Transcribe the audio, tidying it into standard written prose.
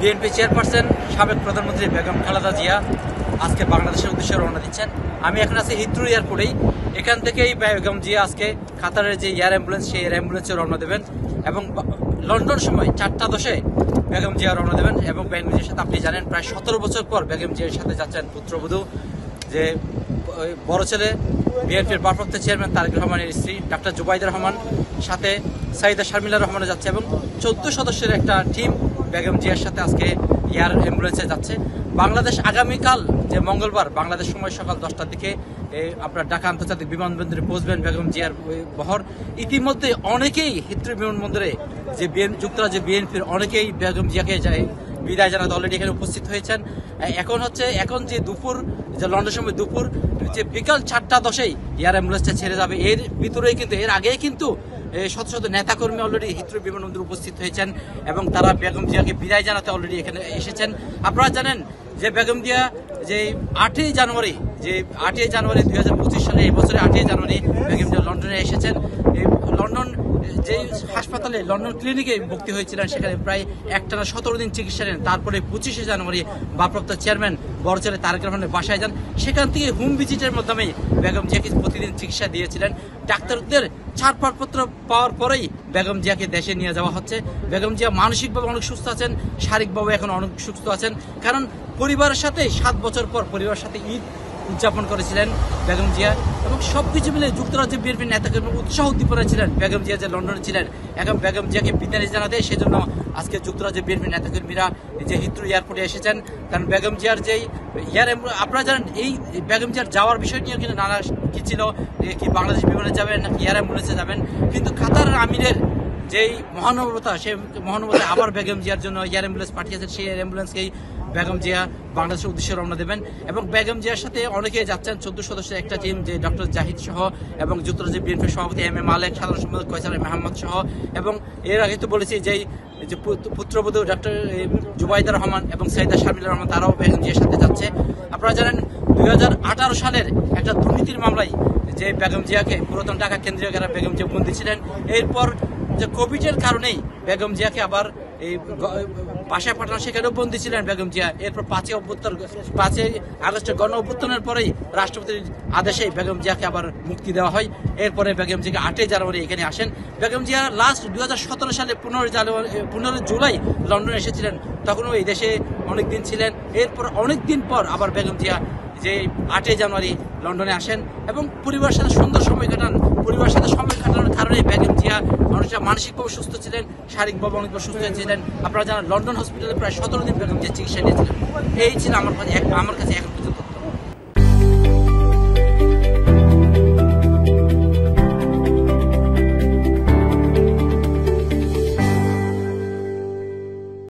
BNP chairperson সাবেক প্রধানমন্ত্রী বেগম খালেদা জিয়া আজকে বাংলাদেশের উদ্দেশ্যে রওনা দিচ্ছেন। আমি এখন আছি হিথ্রো এয়ারপোর্টেই। এখান থেকেই বেগম জিয়া আজকে কাতারের যে এয়ার অ্যাম্বুলেন্স, সেই এয়ার অ্যাম্বুলেন্সে রওনা দেবেন এবং লন্ডন সময় 4:10 বেগম জিয়া রওনা দেবেন। এবং বেগম জিয়ার সাথে আপনি জানেন প্রায় 17 বছর পর বেগম জিয়ার সাথে যাচ্ছেন পুত্রবধূ, যে বড় ছেলে বিএনপির ভারপ্রাপ্ত চেয়ারম্যান তারেক রহমানের স্ত্রী ডক্টর জুবাইদা রহমান, সাথে সাইদা শারমিলা রহমানও যাচ্ছে এবং 14 সদস্যের একটা টিম বেগম জিয়ার সাথে আজকে এয়ার অ্যাম্বুলেন্সে যাচ্ছে। বাংলাদেশ আগামীকাল যে মঙ্গলবার বাংলাদেশ সময় সকাল 10টার দিকে আপনার ঢাকা আন্তর্জাতিক বিমানবন্দরে পৌঁছবেন বেগম জিয়ার বহর। ইতিমধ্যে অনেকেই হিথ্রো বিমানবন্দরে যে যুক্তরাজ্যের বিএনপির অনেকেই বেগম জিয়াকে বিদায় জানাতে অলরেডি এখানে উপস্থিত হয়েছেন। এখন যে দুপুর, যে লন্ডন সময় দুপুর, যে বিকাল 4:10 এয়ার অ্যাম্বুলেন্সটা ছেড়ে যাবে। এর ভিতরেই কিন্তু এর আগেই কিন্তু শত শত নেতাকর্মী অলরেডি হিথ্রো বিমানবন্দরে উপস্থিত হয়েছেন এবং তারা বেগম জিয়াকে বিদায় জানাতে অলরেডি এখানে এসেছেন। আপনারা জানেন যে বেগম জিয়া যে 8ই জানুয়ারি 2025 সালে, এই বছরের 8ই জানুয়ারি বেগম জিয়া লন্ডনে এসেছেন। লন্ডন যে হাসপাতালে, লন্ডন ক্লিনিকে ভর্তি হয়েছিলেন, সেখানে প্রায় একটানা 17 দিন চিকিৎসা নেন। তারপরে 25শে জানুয়ারি ভারপ্রাপ্ত চেয়ারম্যান বড় ছেলে তারেক রহমানের বাসায় যান। সেখান থেকে হোম ভিজিটের মাধ্যমে বেগম জিয়াকে প্রতিদিন চিকিৎসা দিয়েছিলেন। ডাক্তারদের ছাড়পত্র পাওয়ার পরেই বেগম জিয়াকে দেশে নিয়ে যাওয়া হচ্ছে। বেগম জিয়া মানসিকভাবে অনেক সুস্থ আছেন, শারীরিকভাবে এখন অনেক সুস্থ আছেন। কারণ পরিবারের সাথে 7 বছর পর পরিবারের সাথে ঈদ উদযাপন করেছিলেন বেগম জিয়া এবং সবকিছু মিলে যুক্তরাজ্যের বিএনপির নেতাকর্মী উৎসাহ উদ্দীপনা ছিলেন বেগম জিয়া যে লন্ডনে ছিলেন। এখন বেগম জিয়াকে বিদায় জানাতে সেজন্য আজকে যুক্তরাজ্যের বিএনপির নেতাকর্মীরা যে হিথ্রো এয়ারপোর্টে এসেছেন। কারণ বেগম জিয়ার যেই আপনারা জানেন, এই বেগম জিয়ার যাওয়ার বিষয় নিয়ে কিন্তু নানা কি ছিল, কি বাংলাদেশ বিমানে যাবেন নাকি এয়ার অ্যাম্বুলেন্সে যাবেন, কিন্তু কাতার আমিরের যেই মহানুভবতা, সেই মহানুভবতা আবার বেগম জিয়ার জন্য এয়ার অ্যাম্বুলেন্স পাঠিয়েছেন। সেই এয়ার অ্যাম্বুলেন্সকেই বেগম জিয়া বাংলাদেশের উদ্দেশ্যে রওনা দেবেন এবং বেগম জিয়ার সাথে অনেকেই যাচ্ছেন। 14 সদস্যের একটা টিম, যে ডক্টর জাহিদ সহ এবং যুক্তরাজ্যের বিএনপির সভাপতি এম এ মালেক, সাধারণ সম্পাদক কয়সাল মেহমদ সহ, এবং এর আগে তো বলেছি যে পুত্রবধূ ডক্টর জুবাইদা রহমান এবং সাইদা শারমিলা রহমান, তারাও বেগম জিয়ার সাথে যাচ্ছে। আপনারা জানেন 2018 সালের একটা দুর্নীতির মামলায় যে বেগম জিয়াকে পুরাতন ঢাকা কেন্দ্রীয় কারাগারে বেগম জিয়া বন্দী ছিলেন। এরপর যে কোভিডের কারণেই বেগম জিয়াকে আবার এই বাসায় পাঠানো, সেখানেও বন্দী ছিলেন বেগম জিয়া। এরপর 5ই আগস্টের গণ অভ্যুত্থানের পরেই রাষ্ট্রপতির আদেশেই বেগম জিয়াকে আবার মুক্তি দেওয়া হয়। এরপরে বেগম জিয়াকে 8ই জানুয়ারি এখানে আসেন। বেগম জিয়া লাস্ট 2017 সালে 15 জুলাই লন্ডনে এসেছিলেন, তখনও এই দেশে অনেকদিন ছিলেন। এরপর অনেকদিন পর আবার বেগম জিয়া যে 8ই জানুয়ারি লন্ডনে আসেন এবং পরিবারের সাথে সুন্দর সময় কাটান। পরিবারের সাথে সময় কাটানোর কারণে বেগম জিয়া মানুষরা মানসিকভাবে সুস্থ ছিলেন, শারীরিকভাবে অনেকভাবে সুস্থ ছিলেন। আপনারা জানেন লন্ডন হসপিটালে প্রায় 17 দিন বেগম জিয়া চিকিৎসা নিয়েছিলেন। এই ছিল আমার কাছে এখন